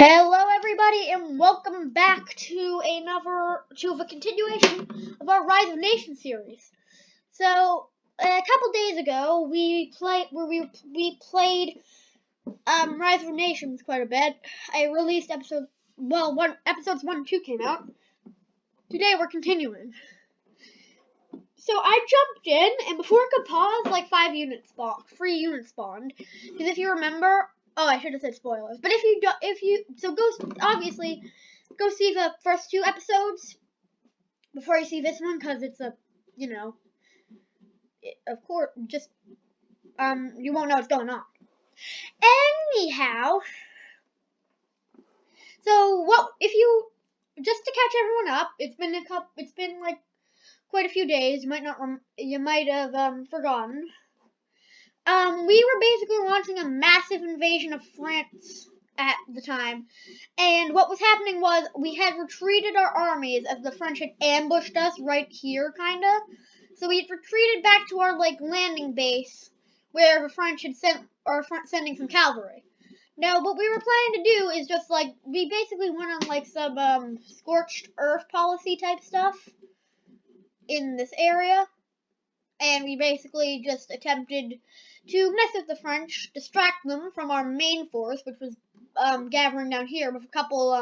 Hello everybody and welcome back to a continuation of our Rise of Nations series. So a couple days ago we played Rise of Nations quite a bit. I released episodes 1 and 2 came out. Today we're continuing. So I jumped in and before I could pause, like 3 units spawned. Because if you remember, I should have said spoilers. But go see the first 2 episodes before you see this one, because it's of course, just, you won't know what's going on. Anyhow, just to catch everyone up, it's been like quite a few days, you might have, forgotten. We were basically launching a massive invasion of France at the time. And what was happening was we had retreated our armies as the French had ambushed us right here, kinda. So we had retreated back to our, landing base where the French had sending some cavalry. Now, what we were planning to do is just, we basically went on, some, scorched earth policy type stuff in this area. And we basically just attempted to mess with the French, distract them from our main force, which was gathering down here with a couple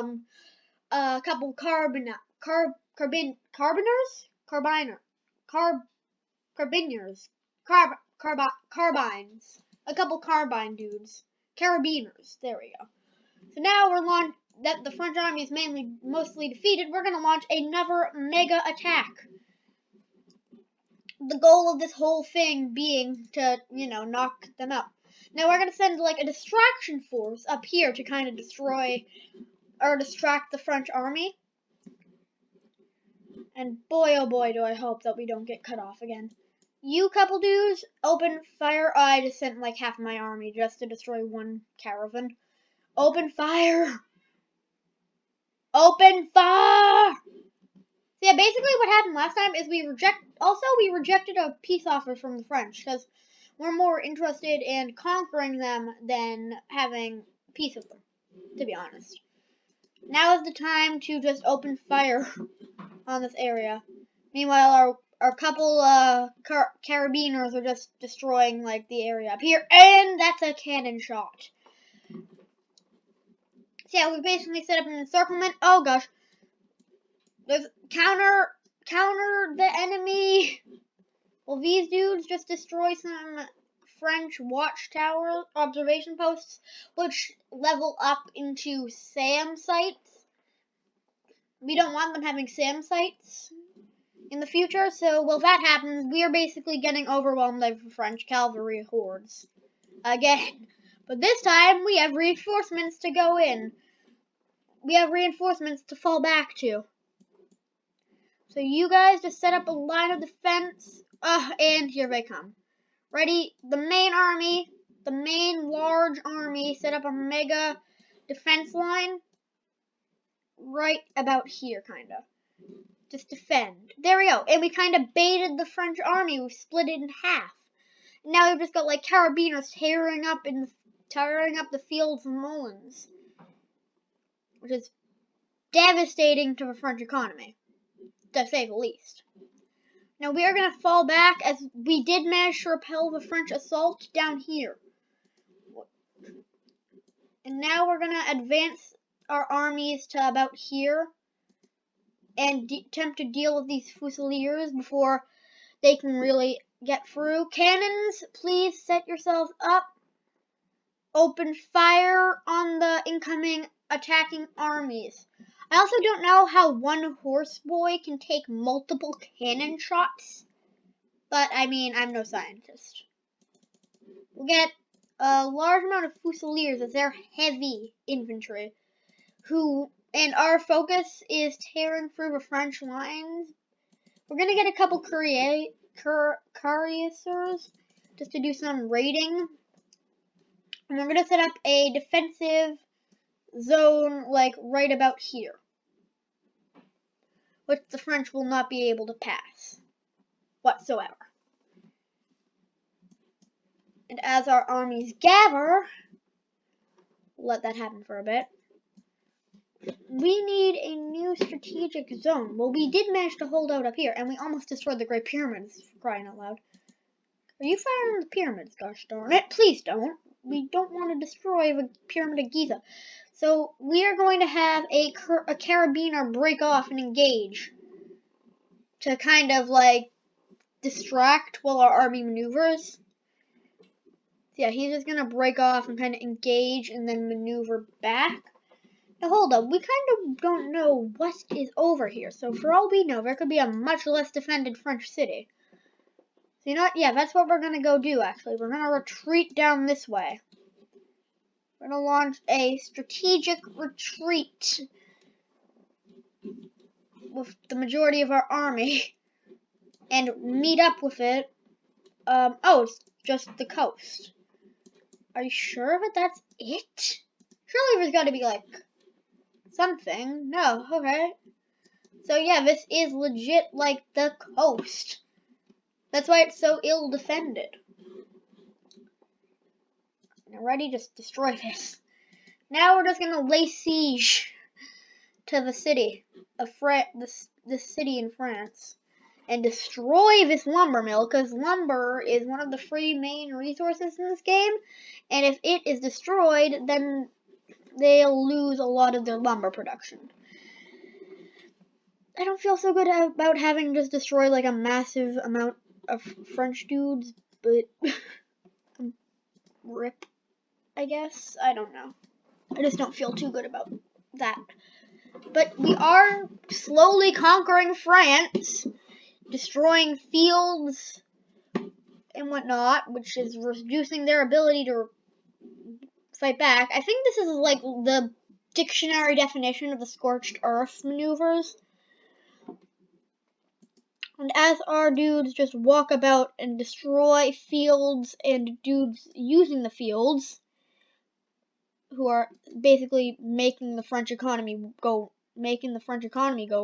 carbines, a couple carbine dudes, carabiners. There we go. So now that the French army is mostly defeated, we're gonna launch another mega attack. The goal of this whole thing being to, knock them out. Now we're going to send, a distraction force up here to kind of destroy or distract the French army. And boy, oh boy, do I hope that we don't get cut off again. You couple dudes, open fire. I just sent, half of my army just to destroy one caravan. Open fire! Open fire! So yeah, basically what happened last time is we rejected a peace offer from the French because we're more interested in conquering them than having peace with them, to be honest. Now is the time to just open fire on this area. Meanwhile, our couple carabiners are just destroying the area up here, and that's a cannon shot. So yeah, we basically set up an encirclement. Oh gosh. There's counter the enemy. Well, these dudes just destroy some French watchtower observation posts, which level up into SAM sites. We don't want them having SAM sites in the future, so while that happens, we are basically getting overwhelmed by French cavalry hordes again. But this time, we have reinforcements to go in. We have reinforcements to fall back to. So you guys just set up a line of defense. And here they come. Ready? The main large army set up a mega defense line right about here, kind of. Just defend. There we go. And we kind of baited the French army. We split it in half. And now we've just got carabiners tearing up the fields of Moulins, which is devastating to the French economy, to say the least. Now we are going to fall back as we did manage to repel the French assault down here. And now we're going to advance our armies to about here and attempt to deal with these Fusiliers before they can really get through. Cannons, please set yourselves up. Open fire on the incoming attacking armies. I also don't know how one horseboy can take multiple cannon shots, but I mean, I'm no scientist. We'll get a large amount of Fusiliers as they're heavy infantry, and our focus is tearing through the French lines. We're gonna get a couple cuirassiers just to do some raiding, and we're gonna set up a defensive zone right about here, which the French will not be able to pass whatsoever. And as our armies gather, we'll let that happen for a bit. We need a new strategic zone. Well, we did manage to hold out up here, and we almost destroyed the Great Pyramids, for crying out loud. Are you firing the pyramids, gosh darn it? Please don't. We don't want to destroy the Pyramid of Giza. So we are going to have a carabiner break off and engage to kind of like distract while our army maneuvers. Yeah, he's just going to break off and kind of engage and then maneuver back. Now hold up, we kind of don't know what is over here. So for all we know, there could be a much less defended French city. So you know what? Yeah, that's what we're going to go do actually. We're going to retreat down this way. We're going to launch a strategic retreat with the majority of our army and meet up with it. Oh, it's just the coast. Are you sure that that's it? Surely there's got to be like something. No, okay. So yeah, this is legit like the coast. That's why it's so ill defended. Already just destroy this. Now we're just gonna lay siege to the city of this city in France and destroy this lumber mill, because lumber is one of the three main resources in this game, and if it is destroyed, then they'll lose a lot of their lumber production. I don't feel so good about having just destroyed like a massive amount of French dudes, but rip, I guess. I don't know. I just don't feel too good about that. But we are slowly conquering France, destroying fields and whatnot, which is reducing their ability to fight back. I think this is like the dictionary definition of the scorched earth maneuvers. And as our dudes just walk about and destroy fields and dudes using the fields, who are basically making the French economy go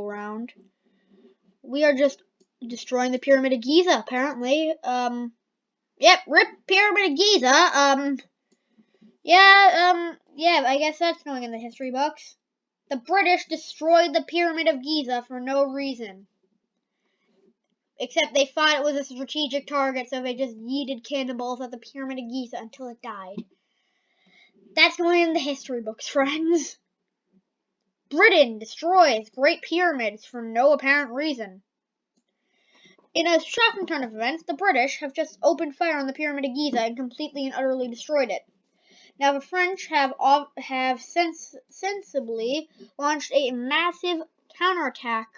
round, we are just destroying the Pyramid of Giza, apparently. Yep, rip Pyramid of Giza. Yeah, I guess that's going in the history books. The British destroyed the Pyramid of Giza for no reason. Except they thought it was a strategic target, so they just yeeted cannonballs at the Pyramid of Giza until it died. That's going in the history books, friends. Britain destroys Great Pyramids for no apparent reason. In a shocking turn of events, the British have just opened fire on the Pyramid of Giza and completely and utterly destroyed it. Now the French have sensibly launched a massive counterattack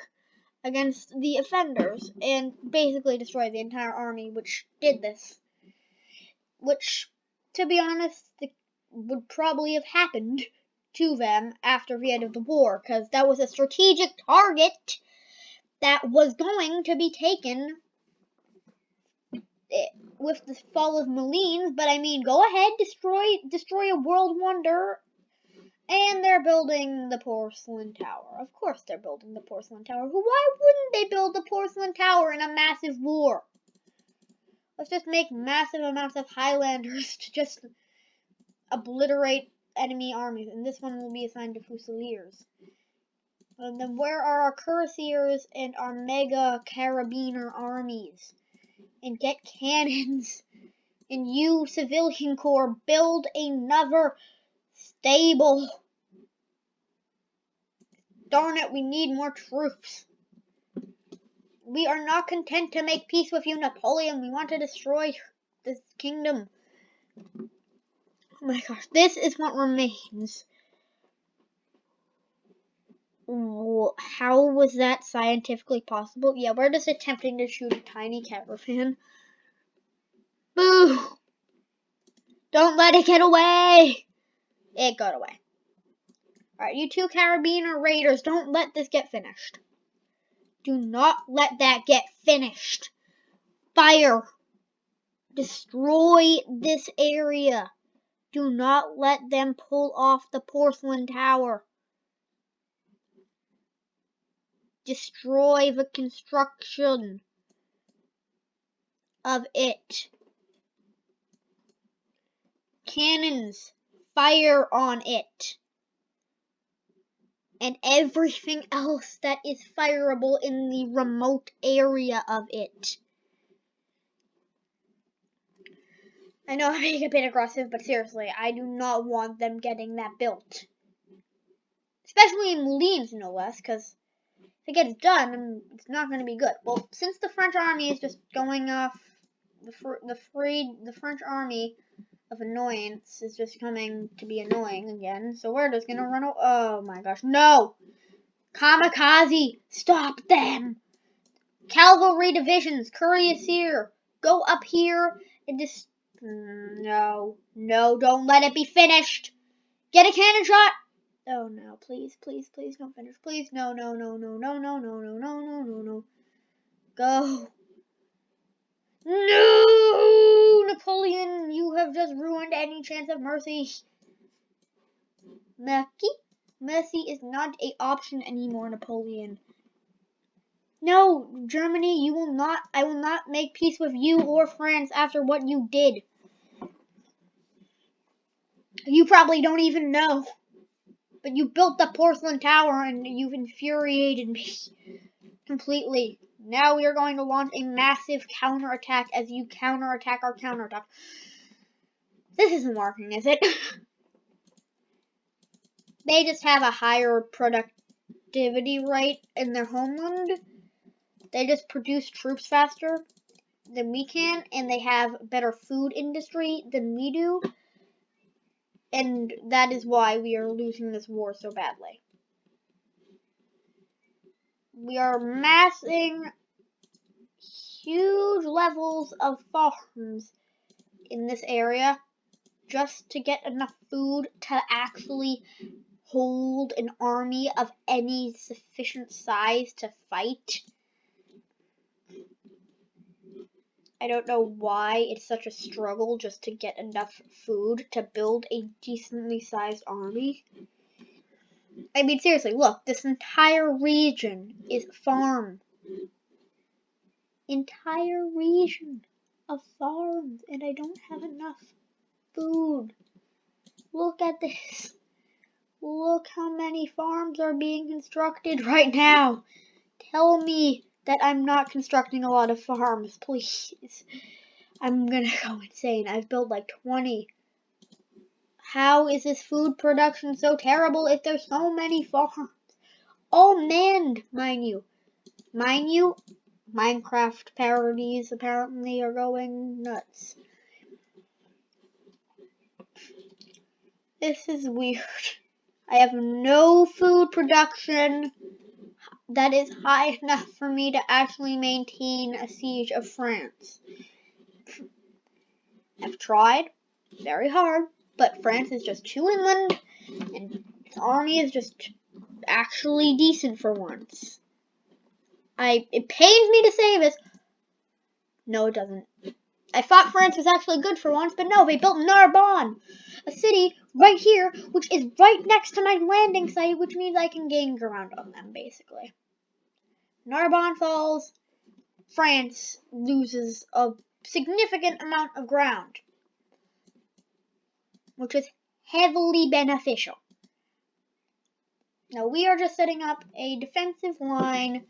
against the offenders and basically destroyed the entire army which did this. Which, to be honest, would probably have happened to them after the end of the war, because that was a strategic target that was going to be taken with the fall of Malines. But I mean, go ahead, destroy a world wonder. And they're building the porcelain tower. Of course they're building the porcelain tower. Why wouldn't they build the porcelain tower in a massive war? Let's just make massive amounts of Highlanders to just obliterate enemy armies. And this one will be assigned to Fusiliers. And then where are our cuirassiers and our mega carabiner armies? And get cannons. And you, civilian corps, build another stable. Darn it, we need more troops. We are not content to make peace with you, Napoleon. We want to destroy this kingdom. Oh my gosh, this is what remains. How was that scientifically possible? Yeah, we're just attempting to shoot a tiny caravan. Boo! Don't let it get away! It got away. Alright, you two carabiner raiders, don't let this get finished. Do not let that get finished. Fire! Destroy this area. Do not let them pull off the porcelain tower. Destroy the construction of it. Cannons, fire on it. and everything else that is fireable in the remote area of it. I know I'm being a bit aggressive, but seriously, I do not want them getting that built. Especially in Moulins, no less, because if it gets done, it's not going to be good. Well, since the French army is just going off, the French army of annoyance is just coming to be annoying again, so we're just going to run. Oh my gosh, no! Kamikaze, stop them! Cavalry divisions, cuirassier, go up here and just. No, don't let it be finished. Get a cannon shot. Oh no, please, don't finish. Please, no. Go. No, Napoleon, you have just ruined any chance of mercy. Mercy is not an option anymore, Napoleon. No, Germany, I will not make peace with you or France after what you did. You probably don't even know. But you built the porcelain tower and you've infuriated me completely. Now we are going to launch a massive counterattack as you counterattack our counterattack. This isn't working, is it? They just have a higher productivity rate in their homeland. They just produce troops faster than we can, and they have better food industry than we do. And that is why we are losing this war so badly. We are massing huge levels of farms in this area just to get enough food to actually hold an army of any sufficient size to fight. I don't know why it's such a struggle just to get enough food to build a decently sized army. I mean, seriously, look, this entire region is farm. Entire region of farms, and I don't have enough food. Look at this. Look how many farms are being constructed right now. Tell me that I'm not constructing a lot of farms, please. I'm gonna go insane. I've built like 20. How is this food production so terrible if there's so many farms? All manned, mind you. Minecraft parodies apparently are going nuts. This is weird. I have no food production that is high enough for me to actually maintain a siege of France. I've tried very hard, but France is just too inland, and its army is just actually decent for once. It pains me to say this. No, it doesn't. I thought France was actually good for once, but no, they built Narbonne, a city right here, which is right next to my landing site, which means I can gain ground on them, basically. Narbonne falls, France loses a significant amount of ground, which is heavily beneficial. Now we are just setting up a defensive line,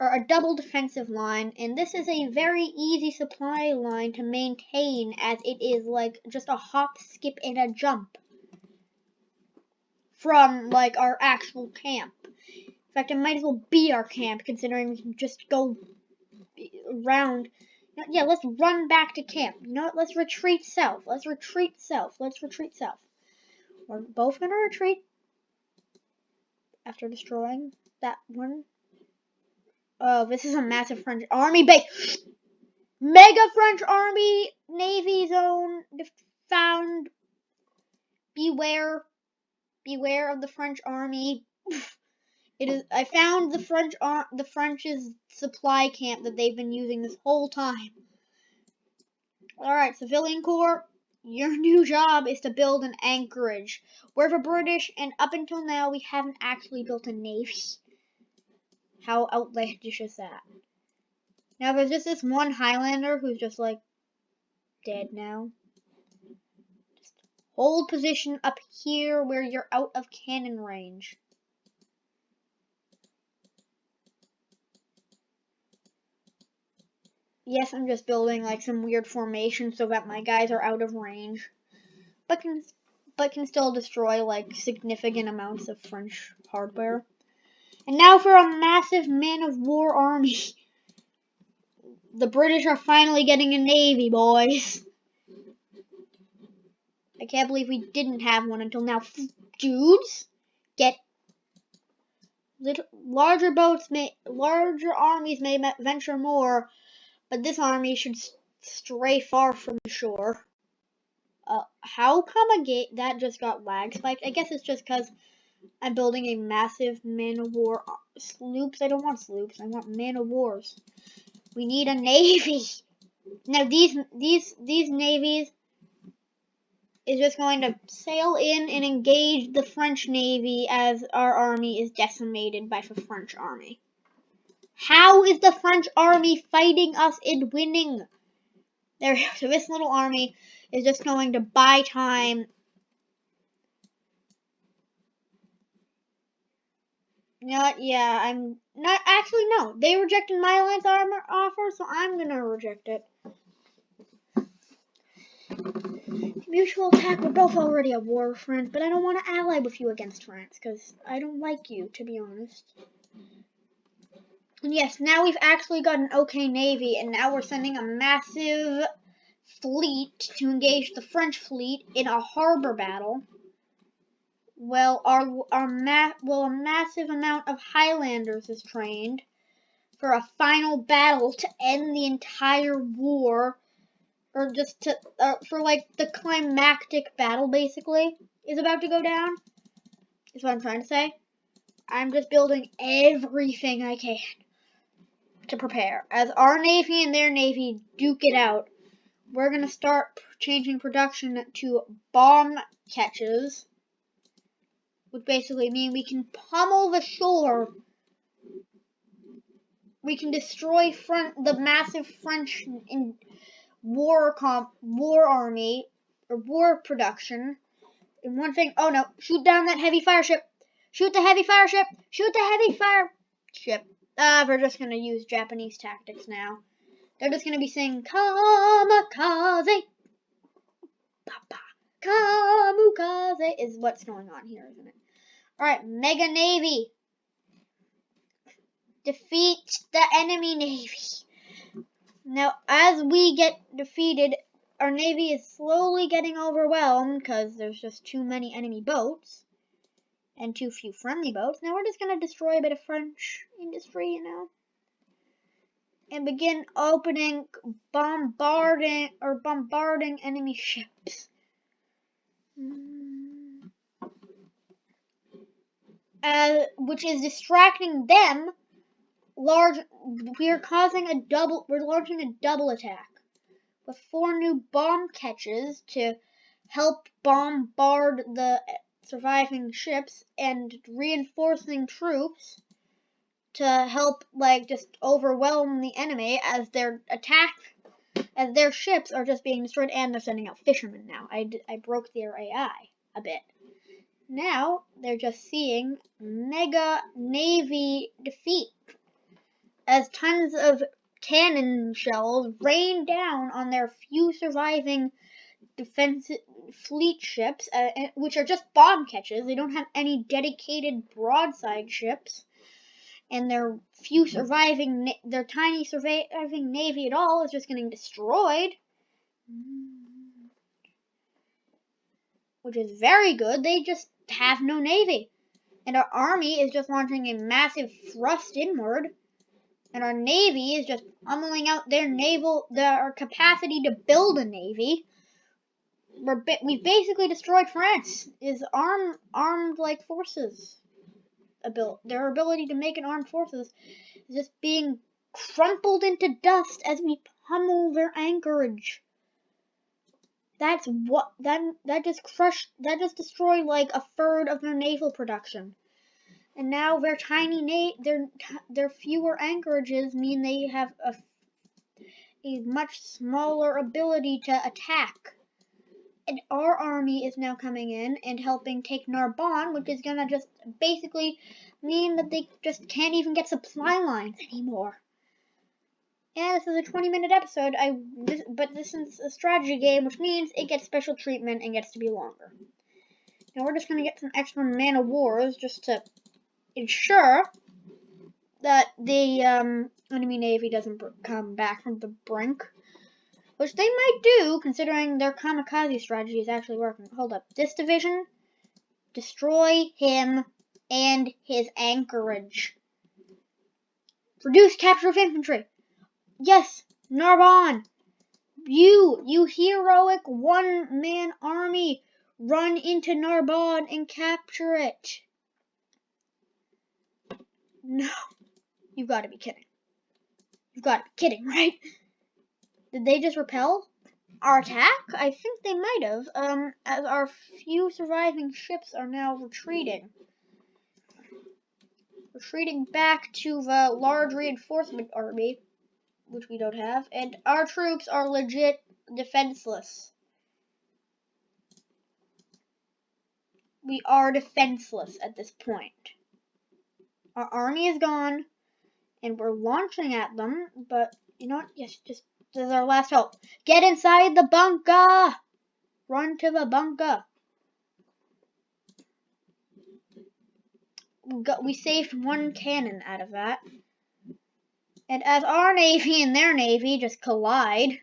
or a double defensive line, and this is a very easy supply line to maintain as it is like just a hop, skip, and a jump from like our actual camp. In fact, it might as well be our camp considering we can just go around. Yeah, let's run back to camp. You know what? Let's retreat south. Let's retreat south. We're both gonna retreat after destroying that one. Oh, this is a massive French army base. Mega French army, navy zone found. Beware of the French army. I found the French's supply camp that they've been using this whole time. All right, civilian corps. Your new job is to build an anchorage. We're the British, and up until now, we haven't actually built a navy. How outlandish is that? Now, there's just this one Highlander who's just, like, dead now. Just hold position up here where you're out of cannon range. Yes, I'm just building like some weird formation so that my guys are out of range, but can still destroy like significant amounts of French hardware. And now for a massive man-of-war army. The British are finally getting a navy, boys. I can't believe we didn't have one until now. Dudes, get larger armies may venture more, but this army should stray far from the shore. How come that just got lag spiked? I guess it's just because I'm building a massive man-of-war sloops. I don't want sloops. I want man-of-wars. We need a navy. Now these navies is just going to sail in and engage the French navy as our army is decimated by the French army. How is the French army fighting us and winning? So this little army is just going to buy time. I'm not actually no. They rejected my alliance armor offer, so I'm gonna reject it. Mutual attack. We're both already at war with France, but I don't want to ally with you against France because I don't like you, to be honest. And yes, now we've actually got an okay navy, and now we're sending a massive fleet to engage the French fleet in a harbor battle. Well, a massive amount of Highlanders is trained for a final battle to end the entire war, or just to for like the climactic battle basically is about to go down. Is what I'm trying to say. I'm just building everything I can to prepare. As our navy and their navy duke it out, we're gonna start changing production to bomb catches, which basically mean we can pummel the shore. We can destroy the massive French war army or war production. And one thing, oh no, shoot down that heavy fire ship. Shoot the heavy fire ship. Shoot the heavy fire ship. We're just gonna use Japanese tactics now. They're just gonna be saying kamikaze. Papa. Kamikaze is what's going on here, isn't it? Alright, Mega Navy. Defeat the enemy navy. Now, as we get defeated, our navy is slowly getting overwhelmed because there's just too many enemy boats and too few friendly boats. Now we're just going to destroy a bit of French industry, and begin bombarding enemy ships. Which is distracting them. We're launching a double attack with 4 new bomb catches to help bombard the surviving ships and reinforcing troops to help just overwhelm the enemy as their ships are just being destroyed, and they're sending out fishermen now. I broke their AI a bit. Now they're just seeing mega navy defeat as tons of cannon shells rain down on their few surviving defensive fleet ships, which are just bomb catches. They don't have any dedicated broadside ships, and their tiny surviving navy at all is just getting destroyed, which is very good. They just have no navy, and our army is just launching a massive thrust inward. And our navy is just pummeling out their capacity to build a navy. We've basically destroyed France. Is armed like forces. Their ability to make an armed forces is just being crumpled into dust as we pummel their anchorage. That just destroyed like a third of their naval production. And now their their fewer anchorages mean they have a much smaller ability to attack. And our army is now coming in and helping take Narbonne, which is gonna just basically mean that they just can't even get supply lines anymore. And this is a 20-minute episode. But this is a strategy game, which means it gets special treatment and gets to be longer. Now we're just gonna get some extra man of wars just to ensure that the enemy navy doesn't come back from the brink, which they might do considering their kamikaze strategy is actually working. Hold up, this division, destroy him and his anchorage. Reduce capture of infantry. Yes, Narbonne. You heroic one-man army, run into Narbonne and capture it. No, you've got to be kidding. You've got to be kidding, right? Did they just repel our attack? I think they might have, as our few surviving ships are now retreating. Retreating back to the large reinforcement army, which we don't have, and our troops are legit defenseless. We are defenseless at this point. Our army is gone, and we're launching at them, but you know what? Yes, this is our last hope. Get inside the bunker! Run to the bunker. We saved one cannon out of that. And as our navy and their navy just collide,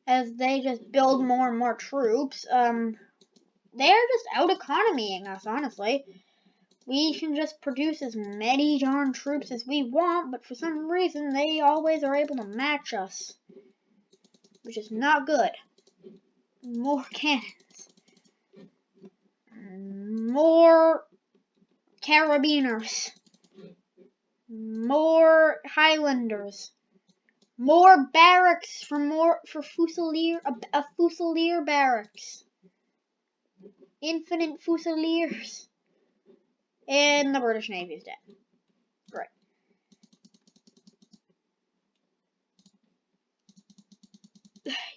as they just build more and more troops, they're just out-economying us, honestly. We can just produce as many darn troops as we want, but for some reason they always are able to match us, which is not good. More cannons. More carabiners. More Highlanders. More barracks for Fusilier, a Fusilier barracks. Infinite Fusiliers. And the British Navy is dead. Great.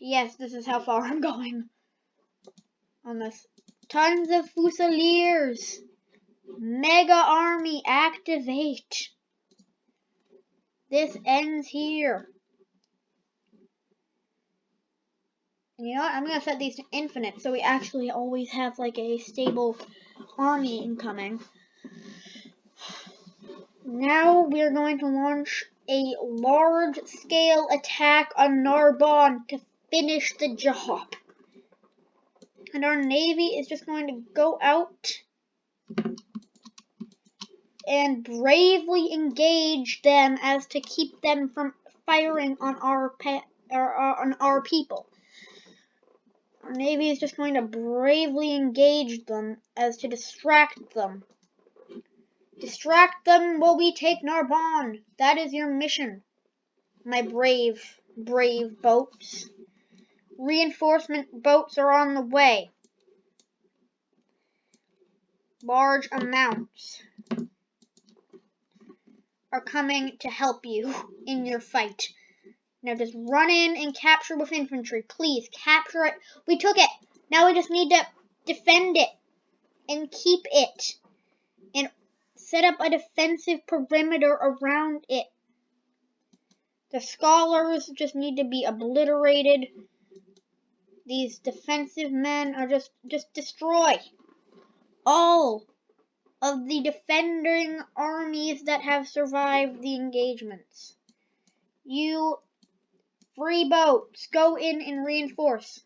Yes, this is how far I'm going on this. Tons of Fusiliers. Mega army, activate. This ends here. And you know what? I'm going to set these to infinite so we actually always have like a stable army incoming. Now we're going to launch a large-scale attack on Narbonne to finish the job. And our navy is just going to go out and bravely engage them as to keep them from firing on our people. Our navy is just going to bravely engage them as to distract them. Distract them while we take Narbonne. That is your mission, my brave boats. Reinforcement boats are on the way. Large amounts are coming to help you in your fight. Now just run in and capture with infantry. Please, capture it. We took it. Now we just need to defend it and keep it. And set up a defensive perimeter around it. The scholars just need to be obliterated. These defensive men are just destroy all of the defending armies that have survived the engagements. You free boats, go in and reinforce.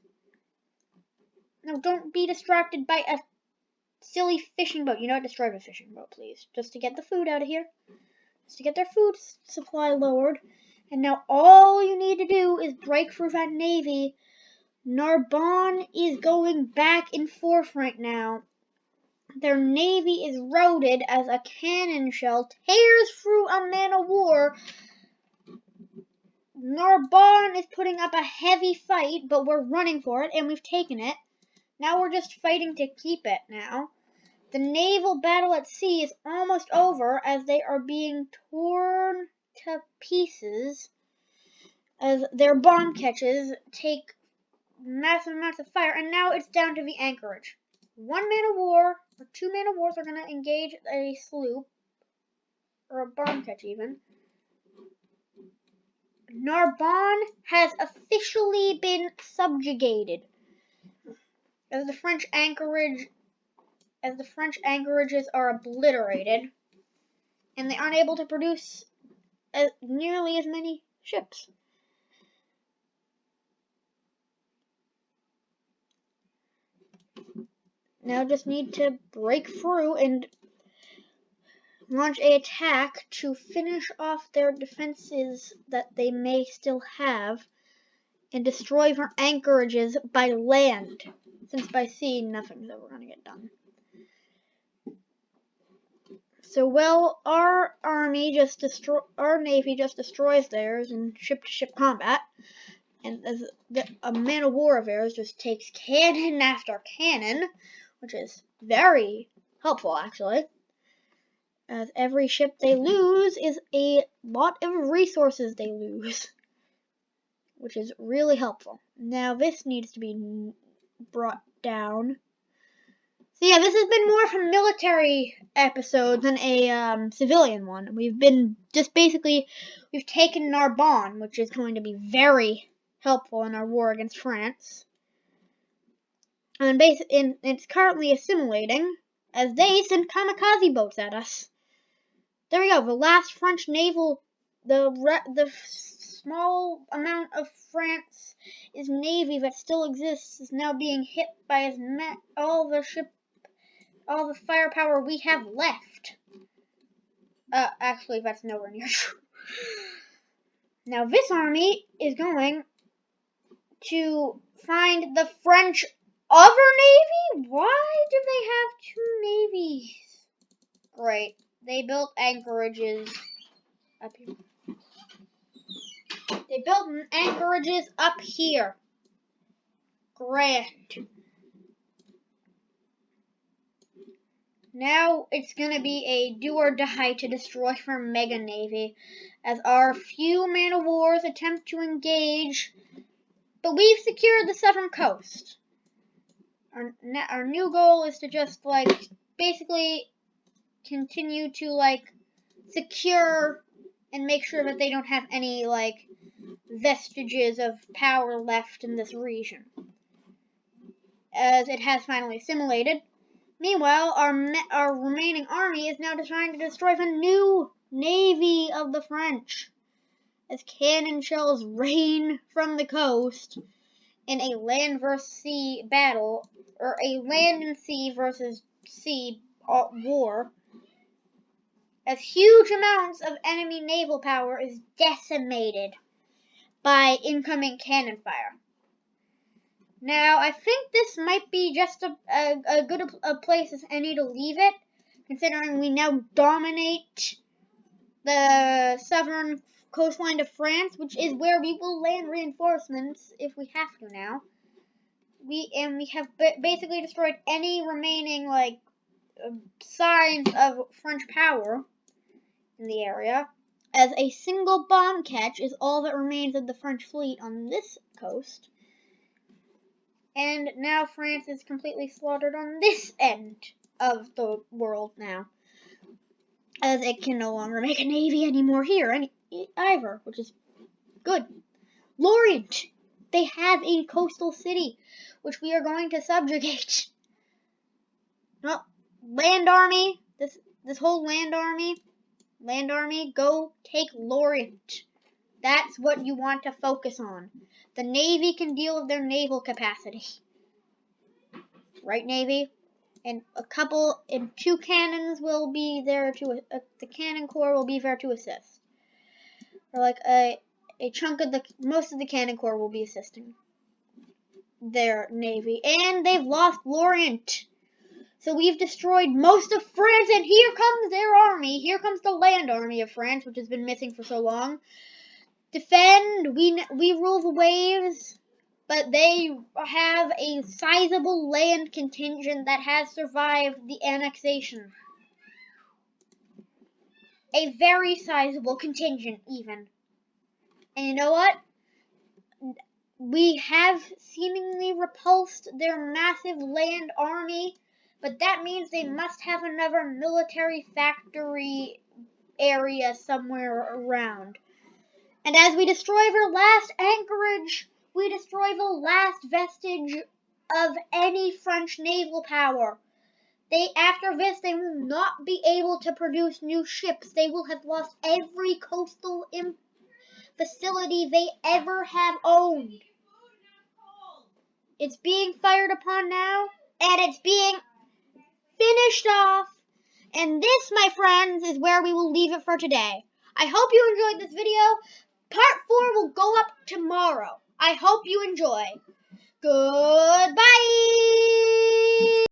Now don't be distracted by a silly fishing boat. You know what? Destroy the fishing boat, please. Just to get the food out of here. Just to get their food supply lowered. And now all you need to do is break through that navy. Narbonne is going back and forth right now. Their navy is routed as a cannon shell tears through a man-of-war. Narbonne is putting up a heavy fight, but we're running for it, and we've taken it. Now we're just fighting to keep it now. The naval battle at sea is almost over as they are being torn to pieces as their bomb catches take massive amounts of fire, and now it's down to the anchorage. One man of war, or two man of wars are going to engage a sloop, or a bomb catch even. Narbonne has officially been subjugated as the French anchorages are obliterated, and they aren't able to produce nearly as many ships. Now just need to break through and launch an attack to finish off their defenses that they may still have and destroy their anchorages by land, since by sea nothing's ever going to get done. So while our navy just destroys theirs in ship-to-ship combat, and as a man of war of theirs just takes cannon after cannon, which is very helpful actually, as every ship they lose is a lot of resources they lose, which is really helpful. Now this needs to be brought down. So yeah, this has been more of a military episode than a civilian one. We've taken Narbonne, which is going to be very helpful in our war against France. And it's currently assimilating as they send kamikaze boats at us. There we go. The last French naval, the small amount of France's navy that still exists is now being hit by all the firepower we have left. Actually, that's nowhere near true. Now this army is going to find the French other navy? Why do they have two navies? Great. They built anchorages up here. They built anchorages up here. Great. Now it's going to be a do or die to destroy our mega navy as our few man of wars attempt to engage, but we've secured the southern coast. Our new goal is to just basically continue to secure and make sure that they don't have any vestiges of power left in this region, as it has finally assimilated. Meanwhile, our remaining army is now trying to destroy the new navy of the French, as cannon shells rain from the coast in a land versus sea battle, or a land and sea versus sea war, as huge amounts of enemy naval power is decimated by incoming cannon fire. Now, I think this might be just a good place as any to leave it, considering we now dominate the southern coastline of France, which is where we will land reinforcements if we have to now. We have basically destroyed any remaining signs of French power in the area, as a single bomb catch is all that remains of the French fleet on this coast. And now France is completely slaughtered on this end of the world now, as it can no longer make a navy anymore here either, which is good. Lorient, they have a coastal city, which we are going to subjugate. Well, land army, this whole land army, go take Lorient. That's what you want to focus on. The Navy can deal with their naval capacity. Right, Navy? And two cannons will be there the cannon corps will be there to assist. Or a chunk of most of the cannon corps will be assisting their Navy. And they've lost Lorient. So we've destroyed most of France, and here comes their army. Here comes the land army of France, which has been missing for so long. Defend, we rule the waves, but they have a sizable land contingent that has survived the annexation. A very sizable contingent, even. And you know what? We have seemingly repulsed their massive land army, but that means they must have another military factory area somewhere around. And as we destroy their last anchorage, we destroy the last vestige of any French naval power. After this, they will not be able to produce new ships. They will have lost every coastal facility they ever have owned. It's being fired upon now, and it's being finished off. And this, my friends, is where we will leave it for today. I hope you enjoyed this video. Part 4 will go up tomorrow. I hope you enjoy. Goodbye!